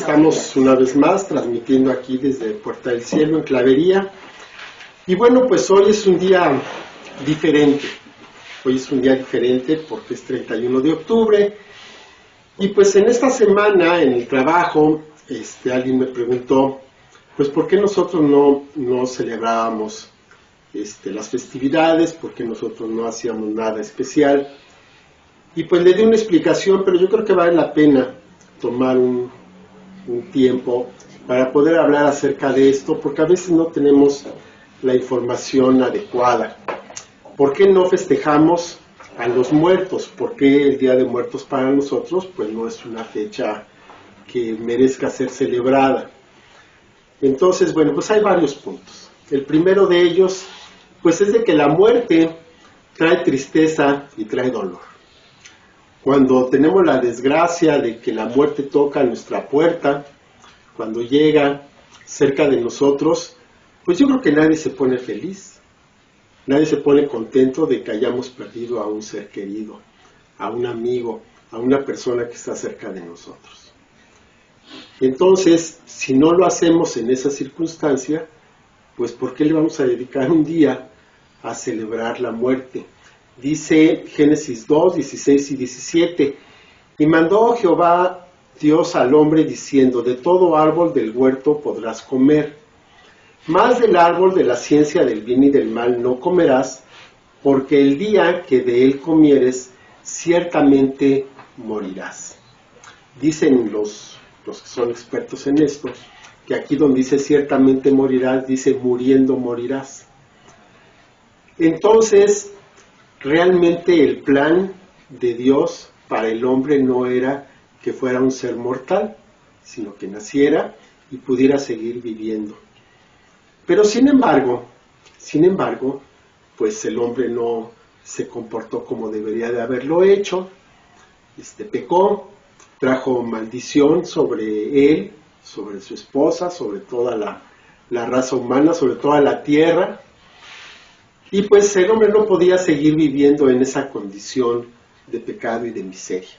estamos una vez más transmitiendo aquí desde Puerta del Cielo en Clavería. Y bueno, pues hoy es un día diferente. Hoy es un día diferente porque es 31 de octubre. Y pues en esta semana, en el trabajo, alguien me preguntó, pues ¿por qué nosotros no celebrábamos las festividades? ¿Por qué nosotros no hacíamos nada especial? Y pues le di una explicación, pero yo creo que vale la pena tomar un tiempo para poder hablar acerca de esto, porque a veces no tenemos la información adecuada. ¿Por qué no festejamos a los muertos? ¿Por qué el Día de Muertos para nosotros pues no es una fecha que merezca ser celebrada? Entonces, bueno, pues hay varios puntos. El primero de ellos, pues es de que la muerte trae tristeza y trae dolor. Cuando tenemos la desgracia de que la muerte toca nuestra puerta, cuando llega cerca de nosotros, pues yo creo que nadie se pone feliz, nadie se pone contento de que hayamos perdido a un ser querido, a un amigo, a una persona que está cerca de nosotros. Entonces, si no lo hacemos en esa circunstancia, pues ¿por qué le vamos a dedicar un día a celebrar la muerte? Dice Génesis 2, 16 y 17, y mandó Jehová Dios al hombre diciendo, de todo árbol del huerto podrás comer, mas del árbol de la ciencia del bien y del mal no comerás, porque el día que de él comieres, ciertamente morirás. Dicen los que son expertos en esto, que aquí donde dice ciertamente morirás, dice muriendo morirás. Entonces, realmente el plan de Dios para el hombre no era que fuera un ser mortal, sino que naciera y pudiera seguir viviendo. Pero sin embargo, pues el hombre no se comportó como debería de haberlo hecho, pecó, trajo maldición sobre él, sobre su esposa, sobre toda la raza humana, sobre toda la tierra. Y pues el hombre no podía seguir viviendo en esa condición de pecado y de miseria.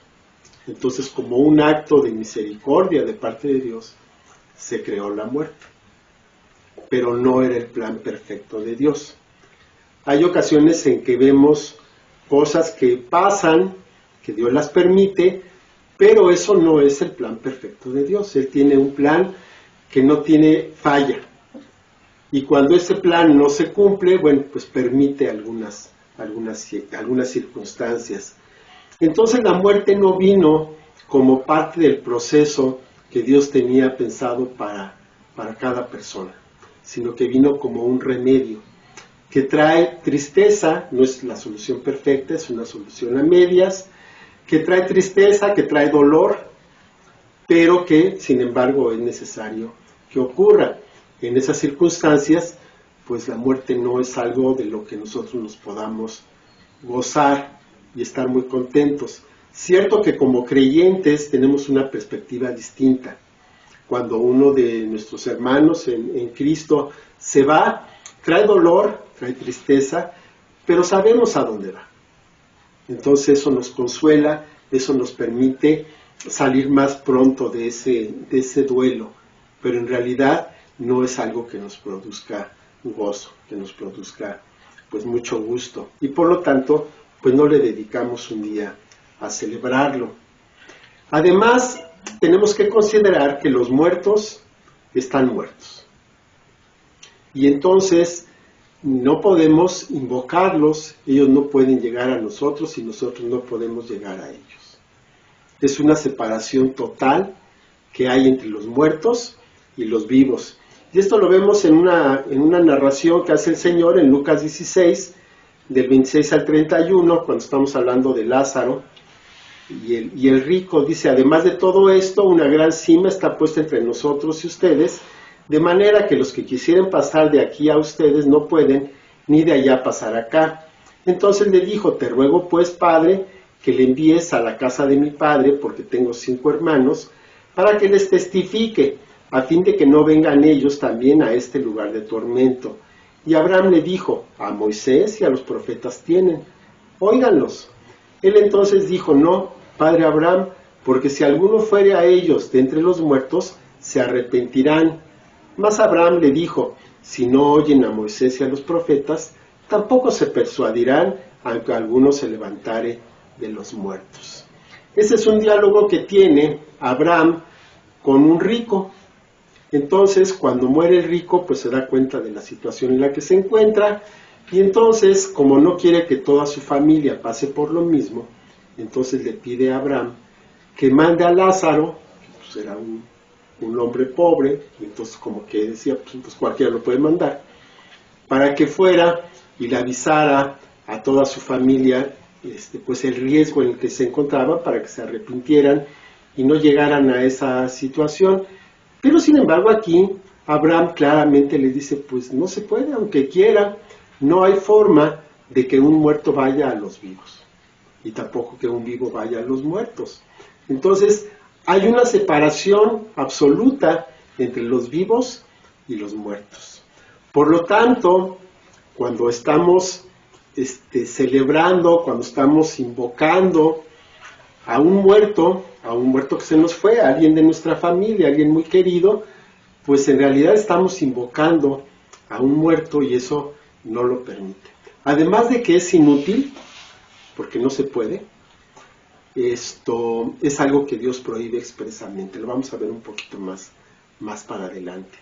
Entonces, como un acto de misericordia de parte de Dios, se creó la muerte. Pero no era el plan perfecto de Dios. Hay ocasiones en que vemos cosas que pasan, que Dios las permite, pero eso no es el plan perfecto de Dios. Él tiene un plan que no tiene falla. Y cuando ese plan no se cumple, bueno, pues permite algunas circunstancias. Entonces la muerte no vino como parte del proceso que Dios tenía pensado para cada persona, sino que vino como un remedio, que trae tristeza, no es la solución perfecta, es una solución a medias, que trae tristeza, que trae dolor, pero que sin embargo es necesario que ocurra. En esas circunstancias, pues la muerte no es algo de lo que nosotros nos podamos gozar y estar muy contentos. Cierto que como creyentes tenemos una perspectiva distinta. Cuando uno de nuestros hermanos en Cristo se va, trae dolor, trae tristeza, pero sabemos a dónde va. Entonces eso nos consuela, eso nos permite salir más pronto de ese duelo, pero en realidad no es algo que nos produzca gozo, que nos produzca pues mucho gusto, y por lo tanto pues no le dedicamos un día a celebrarlo. Además, tenemos que considerar que los muertos están muertos, y entonces no podemos invocarlos, ellos no pueden llegar a nosotros y nosotros no podemos llegar a ellos. Es una separación total que hay entre los muertos y los vivos. Y esto lo vemos en una narración que hace el Señor en Lucas 16, del 26 al 31, cuando estamos hablando de Lázaro y el rico. Dice, además de todo esto, una gran cima está puesta entre nosotros y ustedes, de manera que los que quisieren pasar de aquí a ustedes no pueden, ni de allá pasar acá. Entonces le dijo, te ruego pues, Padre, que le envíes a la casa de mi padre, porque tengo 5 hermanos, para que les testifique, a fin de que no vengan ellos también a este lugar de tormento. Y Abraham le dijo, a Moisés y a los profetas tienen, óiganlos. Él entonces dijo, no, padre Abraham, porque si alguno fuere a ellos de entre los muertos, se arrepentirán. Mas Abraham le dijo, si no oyen a Moisés y a los profetas, tampoco se persuadirán, aunque alguno se levantare de los muertos. Ese es un diálogo que tiene Abraham con un rico. Entonces, cuando muere el rico, pues se da cuenta de la situación en la que se encuentra, y entonces, como no quiere que toda su familia pase por lo mismo, entonces le pide a Abraham que mande a Lázaro, que pues era un hombre pobre, y entonces como que decía, pues cualquiera lo puede mandar, para que fuera y le avisara a toda su familia pues el riesgo en el que se encontraban, para que se arrepintieran y no llegaran a esa situación. Pero sin embargo aquí Abraham claramente le dice, pues no se puede, aunque quiera, no hay forma de que un muerto vaya a los vivos, y tampoco que un vivo vaya a los muertos. Entonces hay una separación absoluta entre los vivos y los muertos. Por lo tanto, cuando estamos celebrando, cuando estamos invocando a un muerto que se nos fue, a alguien de nuestra familia, a alguien muy querido, pues en realidad estamos invocando a un muerto y eso no lo permite. Además de que es inútil, porque no se puede, esto es algo que Dios prohíbe expresamente. Lo vamos a ver un poquito más para adelante.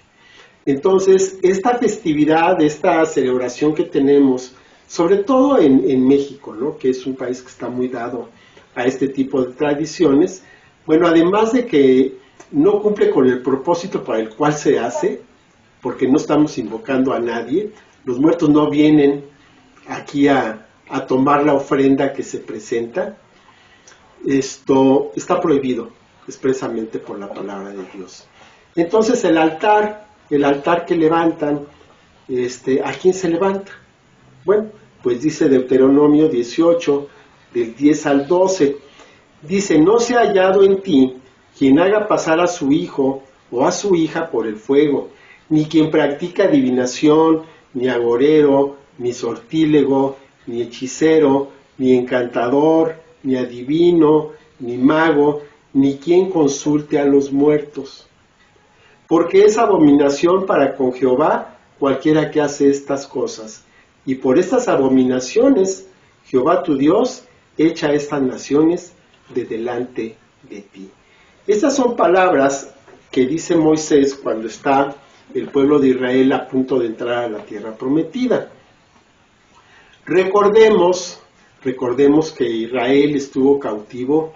Entonces, esta festividad, esta celebración que tenemos, sobre todo en México, ¿no?, que es un país que está muy dado a este tipo de tradiciones, bueno, además de que no cumple con el propósito para el cual se hace, porque no estamos invocando a nadie, los muertos no vienen aquí a tomar la ofrenda que se presenta, esto está prohibido expresamente por la palabra de Dios. Entonces el altar que levantan, ¿a quién se levanta? Bueno, pues dice Deuteronomio 18, del 10 al 12, dice, no se ha hallado en ti quien haga pasar a su hijo o a su hija por el fuego, ni quien practica adivinación, ni agorero, ni sortílego, ni hechicero, ni encantador, ni adivino, ni mago, ni quien consulte a los muertos. Porque es abominación para con Jehová cualquiera que hace estas cosas. Y por estas abominaciones, Jehová tu Dios echa estas naciones de delante de ti. Estas son palabras que dice Moisés cuando está el pueblo de Israel a punto de entrar a la tierra prometida. Recordemos que Israel estuvo cautivo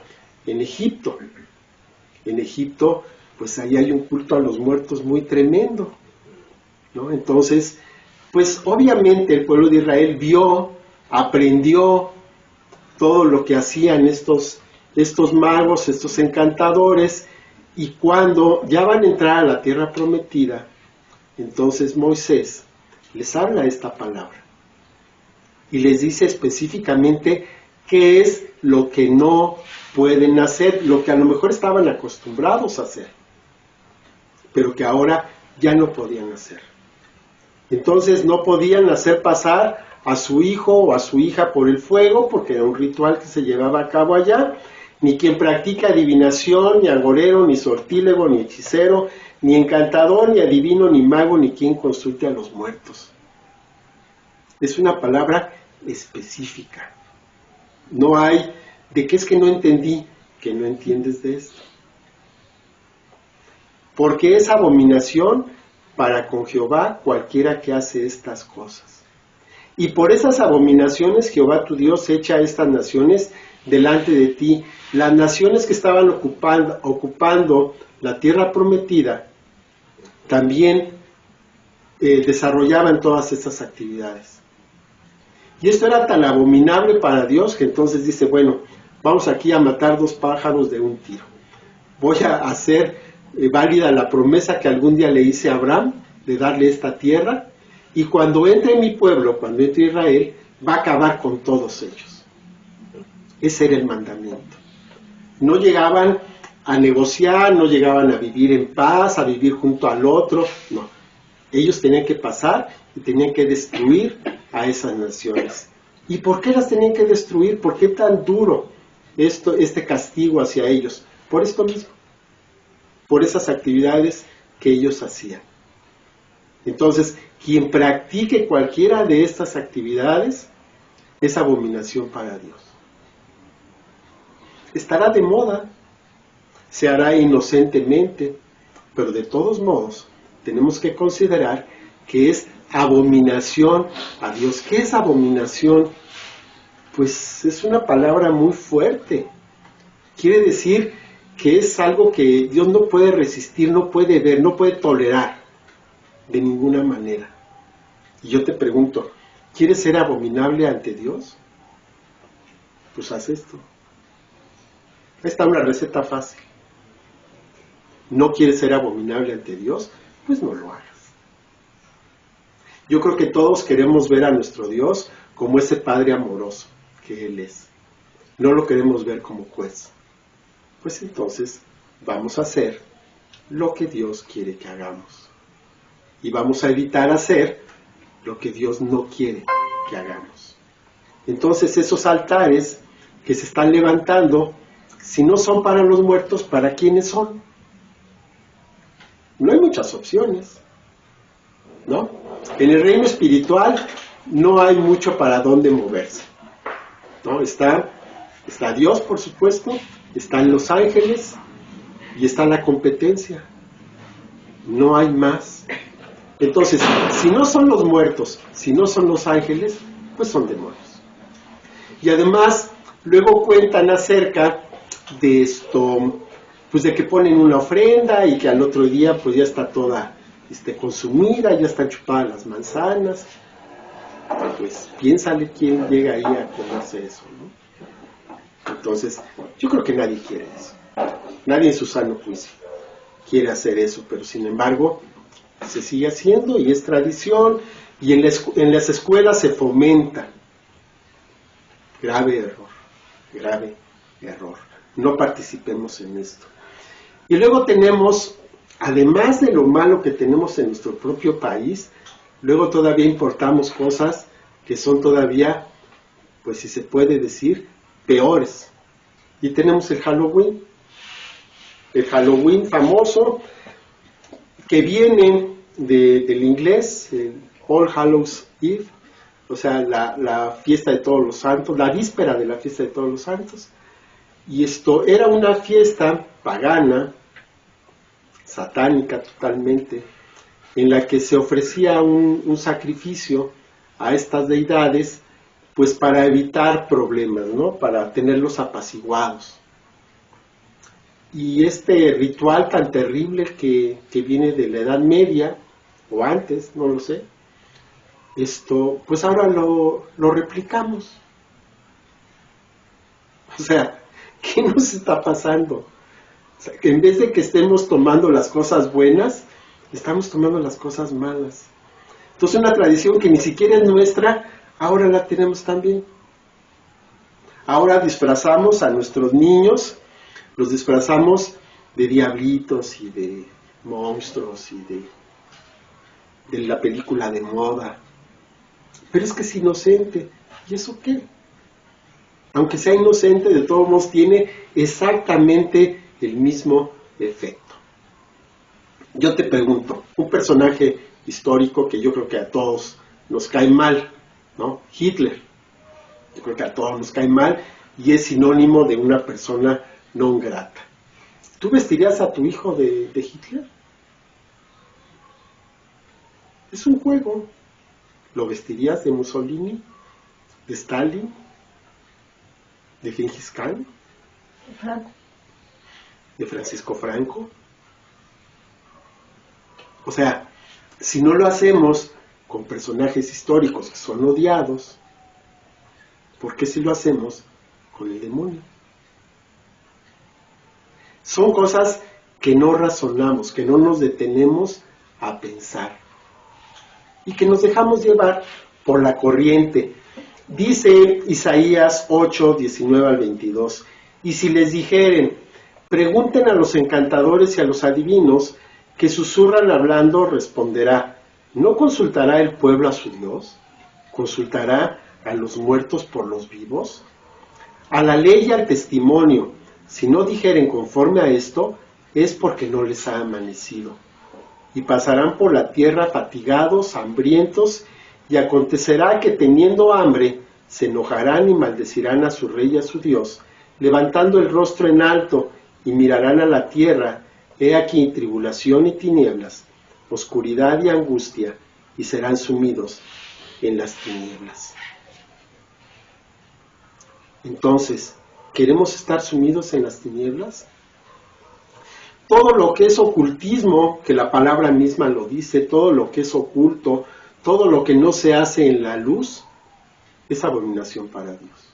en Egipto. En Egipto, pues ahí hay un culto a los muertos muy tremendo, ¿no? Entonces, pues obviamente el pueblo de Israel vio, aprendió todo lo que hacían estos magos, estos encantadores, y cuando ya van a entrar a la tierra prometida, entonces Moisés les habla esta palabra y les dice específicamente qué es lo que no pueden hacer, lo que a lo mejor estaban acostumbrados a hacer, pero que ahora ya no podían hacer. Entonces no podían hacer pasar a su hijo o a su hija por el fuego, porque era un ritual que se llevaba a cabo allá, ni quien practica adivinación, ni agorero, ni sortílego, ni hechicero, ni encantador, ni adivino, ni mago, ni quien consulte a los muertos. Es una palabra específica. No hay, ¿de qué es que no entendí? Que no entiendes de esto. Porque es abominación para con Jehová cualquiera que hace estas cosas. Y por esas abominaciones Jehová tu Dios echa a estas naciones delante de ti. Las naciones que estaban ocupando la tierra prometida también desarrollaban todas estas actividades. Y esto era tan abominable para Dios que entonces dice, bueno, vamos aquí a matar 2 pájaros de un tiro. Voy a hacer válida la promesa que algún día le hice a Abraham de darle esta tierra, y cuando entre mi pueblo, cuando entre Israel, va a acabar con todos ellos. Ese era el mandamiento. No llegaban a negociar, no llegaban a vivir en paz, a vivir junto al otro, no. Ellos tenían que pasar y tenían que destruir a esas naciones. ¿Y por qué las tenían que destruir? ¿Por qué tan duro este castigo hacia ellos? por esto mismo, por esas actividades que ellos hacían. Entonces, quien practique cualquiera de estas actividades es abominación para Dios. Estará de moda, se hará inocentemente, pero de todos modos tenemos que considerar que es abominación a Dios. ¿Qué es abominación? Pues es una palabra muy fuerte. Quiere decir que es algo que Dios no puede resistir, no puede ver, no puede tolerar de ninguna manera. Y yo te pregunto, ¿quieres ser abominable ante Dios? Pues haz esto. Ahí está una receta fácil. ¿No quieres ser abominable ante Dios? Pues no lo hagas. Yo creo que todos queremos ver a nuestro Dios como ese Padre amoroso que Él es. No lo queremos ver como juez. Pues entonces vamos a hacer lo que Dios quiere que hagamos. Y vamos a evitar hacer lo que Dios no quiere que hagamos. Entonces esos altares que se están levantando, si no son para los muertos, ¿para quiénes son? No hay muchas opciones, ¿no? En el reino espiritual no hay mucho para dónde moverse, ¿no? Está Dios, por supuesto, están los ángeles y está la competencia. No hay más. Entonces, si no son los muertos, si no son los ángeles, pues son demonios. Y además, luego cuentan acerca de esto, pues de que ponen una ofrenda y que al otro día pues ya está toda consumida, ya están chupadas las manzanas. Pues piénsale quién llega ahí a comerse eso, ¿no? Entonces, yo creo que nadie quiere eso. Nadie en su sano juicio quiere hacer eso, pero sin embargo se sigue haciendo y es tradición, y en las escuelas se fomenta. Grave error. No participemos en esto. Y luego tenemos, además de lo malo que tenemos en nuestro propio país, luego todavía importamos cosas que son todavía, pues si se puede decir, peores. Y tenemos el Halloween famoso, que viene del inglés, el All Hallows Eve, o sea, la fiesta de todos los santos, la víspera de la fiesta de todos los santos. Y esto era una fiesta pagana, satánica totalmente, en la que se ofrecía un sacrificio a estas deidades, pues para evitar problemas, ¿no? Para tenerlos apaciguados. Y este ritual tan terrible que viene de la Edad Media, o antes, no lo sé, pues ahora lo replicamos. O sea, ¿qué nos está pasando? O sea, que en vez de que estemos tomando las cosas buenas, estamos tomando las cosas malas. Entonces una tradición que ni siquiera es nuestra, ahora la tenemos también. Ahora disfrazamos a nuestros niños, los disfrazamos de diablitos y de monstruos y de la película de moda. Pero es que es inocente. ¿Y eso qué? Aunque sea inocente, de todos modos tiene exactamente el mismo efecto. Yo te pregunto, un personaje histórico que yo creo que a todos nos cae mal, ¿no? Hitler. Yo creo que a todos nos cae mal y es sinónimo de una persona non grata. ¿Tú vestirías a tu hijo de Hitler? Es un juego. ¿Lo vestirías de Mussolini? ¿De Stalin? ¿De Gengis Khan? ¿De Francisco Franco? O sea, si no lo hacemos con personajes históricos que son odiados, ¿por qué si lo hacemos con el demonio? Son cosas que no razonamos, que no nos detenemos a pensar y que nos dejamos llevar por la corriente. Dice Isaías 8, 19 al 22, y si les dijeren, pregunten a los encantadores y a los adivinos que susurran hablando, responderá, ¿no consultará el pueblo a su Dios? ¿Consultará a los muertos por los vivos? A la ley y al testimonio, Si no dijeren conforme a esto, es porque no les ha amanecido. Y pasarán por la tierra fatigados, hambrientos, y acontecerá que teniendo hambre, se enojarán y maldecirán a su rey y a su Dios, levantando el rostro en alto, y mirarán a la tierra. He aquí tribulación y tinieblas, oscuridad y angustia, y serán sumidos en las tinieblas. Entonces, ¿queremos estar sumidos en las tinieblas? Todo lo que es ocultismo, que la palabra misma lo dice, todo lo que es oculto, todo lo que no se hace en la luz, es abominación para Dios.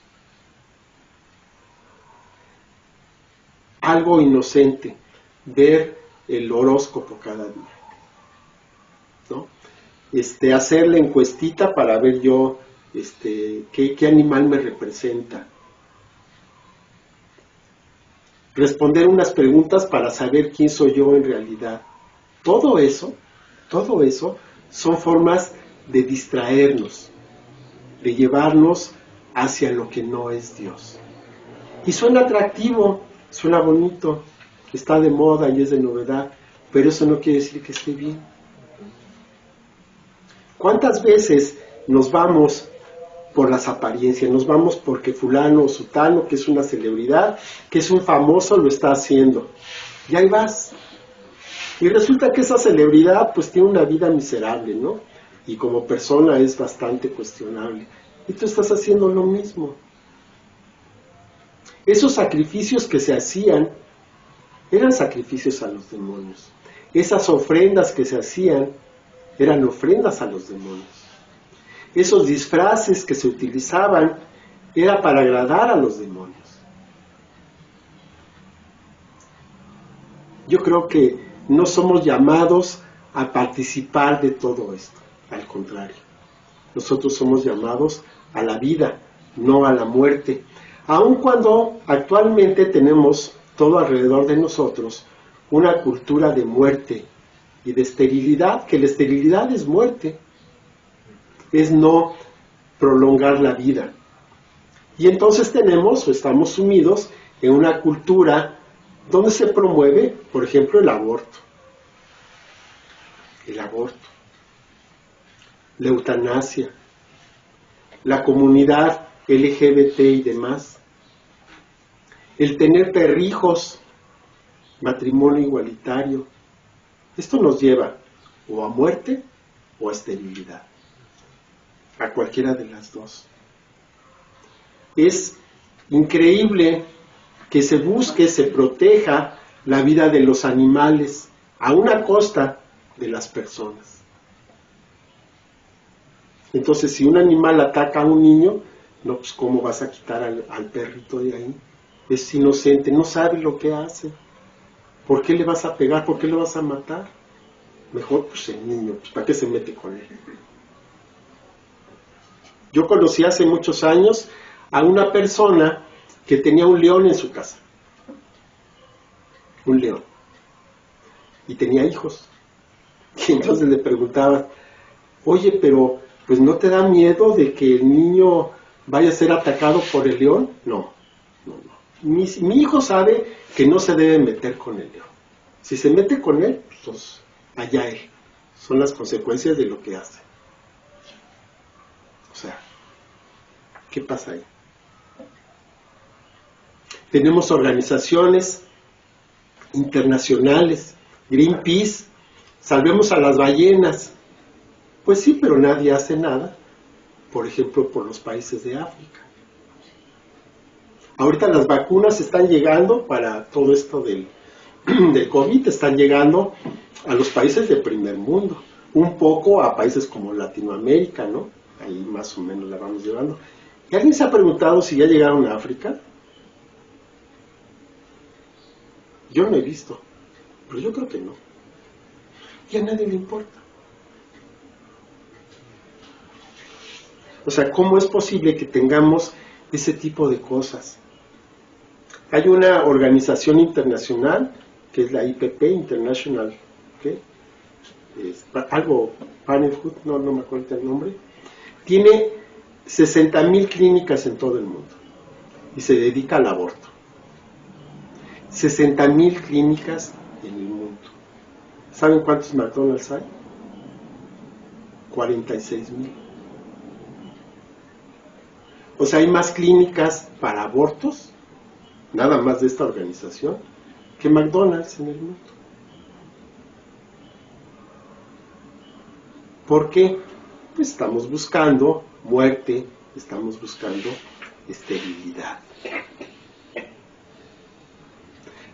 Algo inocente, ver el horóscopo cada día, ¿no? Hacer la encuestita para ver yo qué animal me representa. Responder unas preguntas para saber quién soy yo en realidad. Todo eso son formas de distraernos, de llevarnos hacia lo que no es Dios. Y suena atractivo, suena bonito, está de moda y es de novedad, pero eso no quiere decir que esté bien. ¿Cuántas veces nos vamos por las apariencias? Nos vamos porque fulano o sutano, que es una celebridad, que es un famoso, lo está haciendo. Y ahí vas. Y resulta que esa celebridad pues tiene una vida miserable, ¿no? Y como persona es bastante cuestionable. Y tú estás haciendo lo mismo. Esos sacrificios que se hacían eran sacrificios a los demonios. Esas ofrendas que se hacían eran ofrendas a los demonios. Esos disfraces que se utilizaban era para agradar a los demonios. Yo creo que no somos llamados a participar de todo esto, al contrario. Nosotros somos llamados a la vida, no a la muerte. Aun cuando actualmente tenemos todo alrededor de nosotros una cultura de muerte y de esterilidad, que la esterilidad es muerte, es no prolongar la vida. Y entonces tenemos o estamos sumidos en una cultura donde se promueve, por ejemplo, el aborto, la eutanasia, la comunidad LGBT y demás, el tener perrijos, matrimonio igualitario. Esto nos lleva o a muerte o a esterilidad, a cualquiera de las dos. Es increíble que se busque, se proteja la vida de los animales a una costa de las personas. Entonces, si un animal ataca a un niño, no, pues ¿cómo vas a quitar al perrito de ahí? Es inocente, no sabe lo que hace. ¿Por qué le vas a pegar? ¿Por qué le vas a matar? Mejor pues el niño, pues, ¿para qué se mete con él? Yo conocí hace muchos años a una persona que tenía un león en su casa. Un león. Y tenía hijos. Y entonces le preguntaba, oye, pero pues ¿no te da miedo de que el niño vaya a ser atacado por el león? No. Mi hijo sabe que no se debe meter con el león. Si se mete con él, pues allá él. Son las consecuencias de lo que hace. O sea, ¿qué pasa ahí? Tenemos organizaciones internacionales, Greenpeace, salvemos a las ballenas. Pues sí, pero nadie hace nada, por ejemplo, por los países de África. Ahorita las vacunas están llegando para todo esto del COVID, están llegando a los países de primer mundo, un poco a países como Latinoamérica, ¿no? Ahí más o menos la vamos llevando. ¿Y alguien se ha preguntado si ya llegaron a África? Yo no he visto, pero yo creo que no. Y a nadie le importa. O sea, ¿cómo es posible que tengamos ese tipo de cosas? Hay una organización internacional, que es la IPP, International, ¿qué? Algo, Parenthood, no me acuerdo el nombre. Tiene 60,000 clínicas en todo el mundo y se dedica al aborto. 60,000 clínicas en el mundo. ¿Saben cuántos McDonald's hay? 46,000. O sea, hay más clínicas para abortos, nada más de esta organización, que McDonald's en el mundo. ¿Por qué? Pues estamos buscando muerte, estamos buscando esterilidad.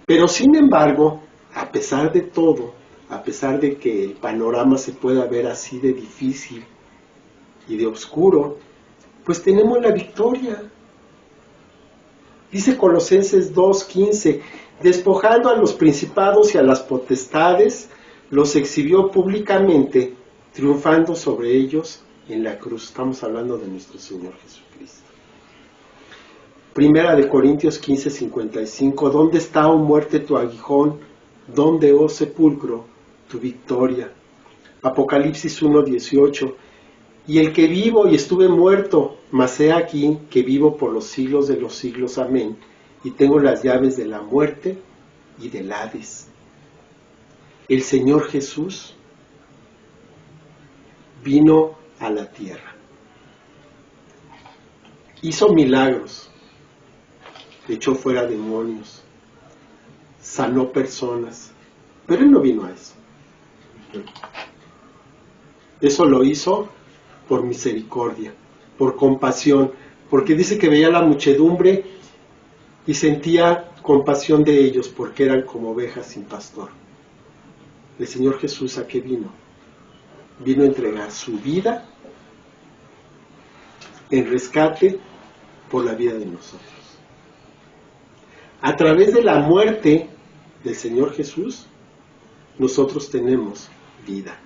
Pero sin embargo, a pesar de todo, a pesar de que el panorama se pueda ver así de difícil y de oscuro, pues tenemos la victoria. Dice Colosenses 2:15, despojando a los principados y a las potestades, los exhibió públicamente, triunfando sobre ellos en la cruz. Estamos hablando de nuestro Señor Jesucristo. Primera de Corintios 15:55, ¿dónde está, oh muerte, tu aguijón? ¿Dónde, oh sepulcro, tu victoria? Apocalipsis 1:18, y el que vivo y estuve muerto, mas he aquí que vivo por los siglos de los siglos, amén, y tengo las llaves de la muerte y del Hades. El Señor Jesús vino a la tierra, hizo milagros, echó fuera demonios, sanó personas, pero Él no vino a eso. Eso lo hizo por misericordia, por compasión, porque dice que veía la muchedumbre y sentía compasión de ellos, porque eran como ovejas sin pastor. El Señor Jesús, ¿a qué vino? Vino a entregar su vida en rescate por la vida de nosotros. A través de la muerte del Señor Jesús, nosotros tenemos vida.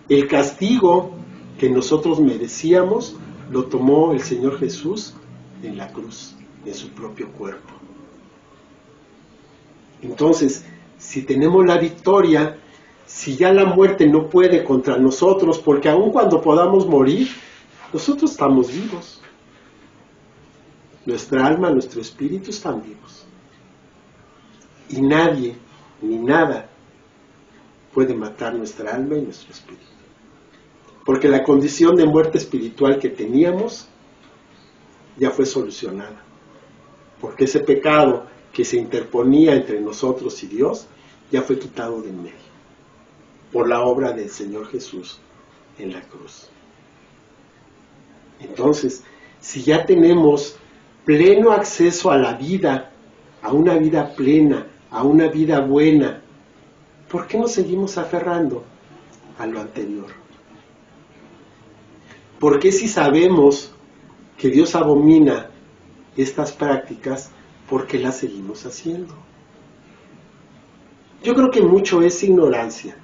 El castigo que nosotros merecíamos lo tomó el Señor Jesús en la cruz, en su propio cuerpo. Entonces, si tenemos la victoria, si ya la muerte no puede contra nosotros, porque aun cuando podamos morir, nosotros estamos vivos. Nuestra alma, nuestro espíritu están vivos. Y nadie, ni nada, puede matar nuestra alma y nuestro espíritu. Porque la condición de muerte espiritual que teníamos ya fue solucionada. Porque ese pecado que se interponía entre nosotros y Dios ya fue quitado de en medio por la obra del Señor Jesús en la cruz. Entonces, si ya tenemos pleno acceso a la vida, a una vida plena, a una vida buena, ¿por qué nos seguimos aferrando a lo anterior? ¿Por qué si sabemos que Dios abomina estas prácticas, por qué las seguimos haciendo? Yo creo que mucho es ignorancia,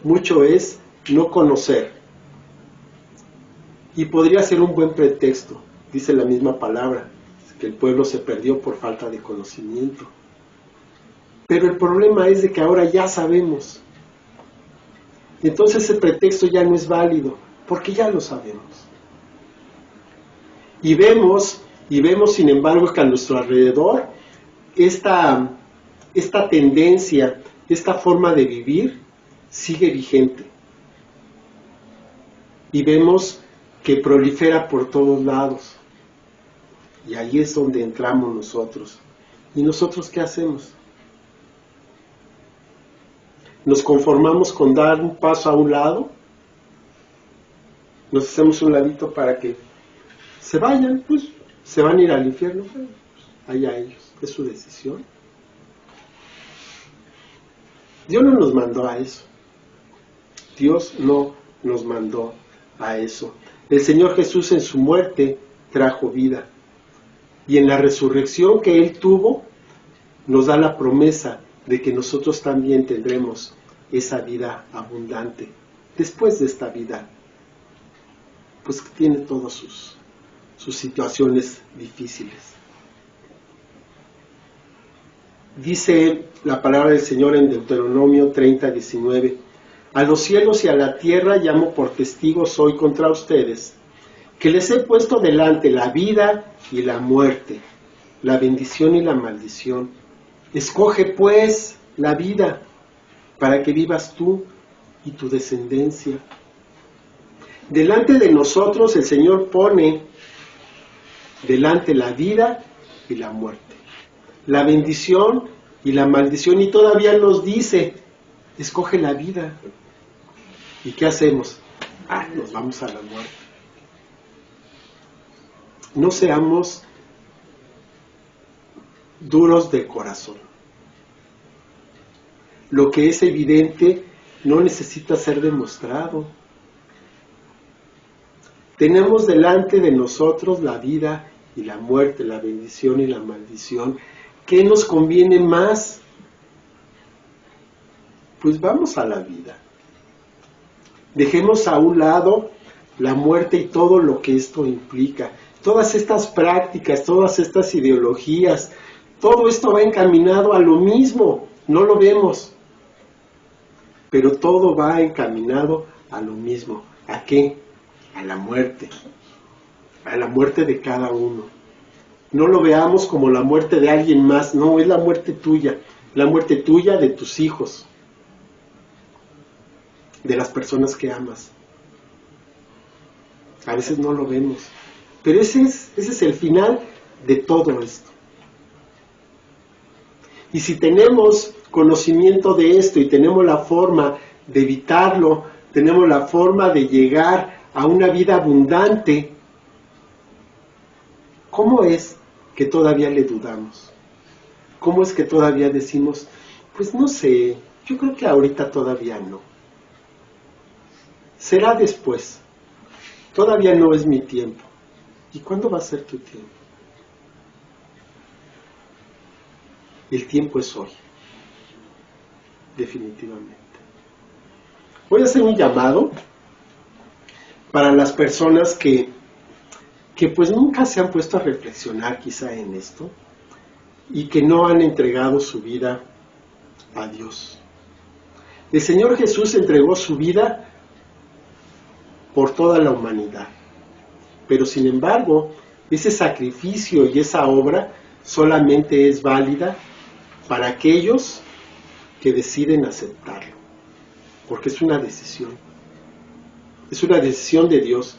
mucho es no conocer. Y podría ser un buen pretexto, dice la misma palabra, que el pueblo se perdió por falta de conocimiento. Pero el problema es de que ahora ya sabemos. Entonces ese pretexto ya no es válido, porque ya lo sabemos. Y vemos sin embargo que a nuestro alrededor esta tendencia, esta forma de vivir sigue vigente. Y vemos que prolifera por todos lados. Y ahí es donde entramos nosotros. ¿Y nosotros qué hacemos? ¿Nos conformamos con dar un paso a un lado? ¿Nos hacemos un ladito para que se vayan? Pues se van a ir al infierno. Pues, allá ellos, es su decisión. Dios no nos mandó a eso. Dios no nos mandó a eso. El Señor Jesús en su muerte trajo vida. Y en la resurrección que Él tuvo, nos da la promesa de que nosotros también tendremos esa vida abundante. Después de esta vida, pues que tiene todas sus situaciones difíciles. Dice la palabra del Señor en Deuteronomio 30:19, a los cielos y a la tierra llamo por testigos hoy contra ustedes, que les he puesto delante la vida y la muerte, la bendición y la maldición. Escoge pues la vida para que vivas tú y tu descendencia. Delante de nosotros el Señor pone delante la vida y la muerte, la bendición y la maldición, y todavía nos dice, escoge la vida. ¿Y qué hacemos? Nos vamos a la muerte. No seamos duros de corazón. Lo que es evidente no necesita ser demostrado. Tenemos delante de nosotros la vida y la muerte, la bendición y la maldición. ¿Qué nos conviene más? Pues vamos a la vida. Dejemos a un lado la muerte y todo lo que esto implica. Todas estas prácticas, todas estas ideologías, todo esto va encaminado a lo mismo. No lo vemos, pero todo va encaminado a lo mismo. ¿A qué? A la muerte de cada uno. No lo veamos como la muerte de alguien más, no, es la muerte tuya de tus hijos, de las personas que amas. A veces no lo vemos, pero ese es el final de todo esto. Y si tenemos conocimiento de esto y tenemos la forma de evitarlo, tenemos la forma de llegar a una vida abundante, ¿cómo es que todavía le dudamos? ¿Cómo es que todavía decimos, pues no sé, yo creo que ahorita todavía no? Será después, todavía no es mi tiempo. ¿Y cuándo va a ser tu tiempo? El tiempo es hoy, definitivamente. Voy a hacer un llamado para las personas que pues nunca se han puesto a reflexionar quizá en esto y que no han entregado su vida a Dios. El Señor Jesús entregó su vida por toda la humanidad, pero sin embargo ese sacrificio y esa obra solamente es válida para aquellos que deciden aceptarlo, porque es una decisión de Dios.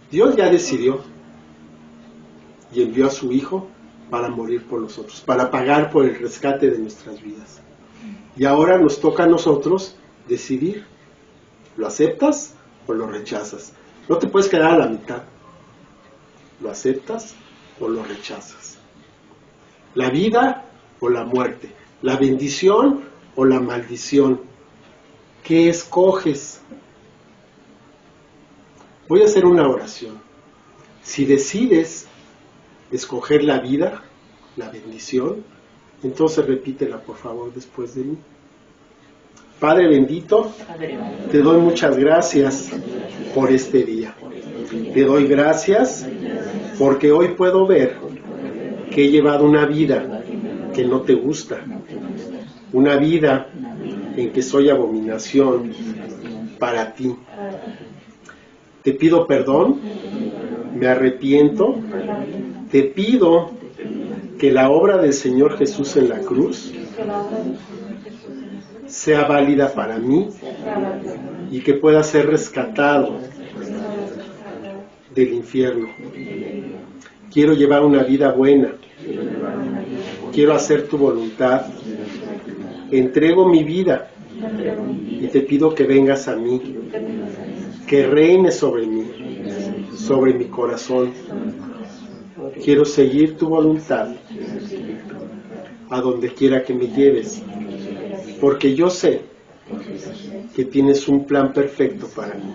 Dios ya decidió y envió a su Hijo para morir por nosotros, para pagar por el rescate de nuestras vidas. Y ahora nos toca a nosotros decidir, ¿lo aceptas o lo rechazas? No te puedes quedar a la mitad, ¿lo aceptas o lo rechazas? La vida o la muerte, la bendición o la maldición, ¿qué escoges? Voy a hacer una oración. Si decides escoger la vida, la bendición, entonces repítela por favor después de mí. Padre bendito, te doy muchas gracias por este día. Te doy gracias porque hoy puedo ver que he llevado una vida que no te gusta, una vida en que soy abominación para ti. Te pido perdón, me arrepiento, te pido que la obra del Señor Jesús en la cruz sea válida para mí y que pueda ser rescatado del infierno. Quiero llevar una vida buena, quiero hacer tu voluntad, entrego mi vida y te pido que vengas a mí, que reines sobre mí, sobre mi corazón. Quiero seguir tu voluntad a donde quiera que me lleves, porque yo sé que tienes un plan perfecto para mí.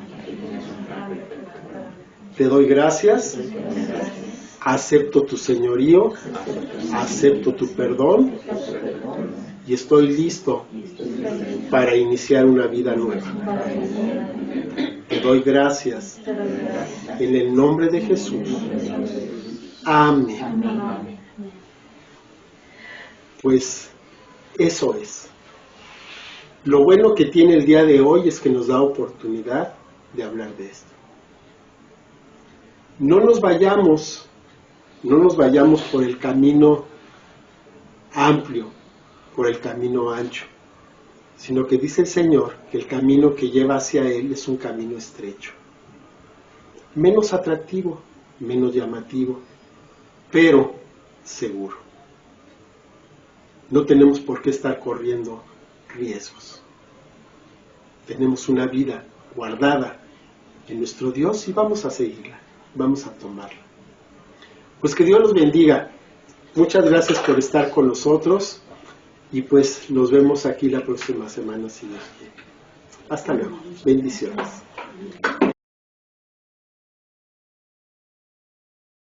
Te doy gracias, acepto tu señorío, acepto tu perdón y estoy listo para iniciar una vida nueva. Te doy gracias en el nombre de Jesús. Amén. Pues eso es. Lo bueno que tiene el día de hoy es que nos da oportunidad de hablar de esto. No nos vayamos No nos vayamos por el camino amplio, por el camino ancho, sino que dice el Señor que el camino que lleva hacia Él es un camino estrecho, menos atractivo, menos llamativo, pero seguro. No tenemos por qué estar corriendo riesgos. Tenemos una vida guardada en nuestro Dios y vamos a seguirla, vamos a tomarla. Pues que Dios los bendiga. Muchas gracias por estar con nosotros y pues nos vemos aquí la próxima semana si Dios quiere. Hasta luego. Bendiciones.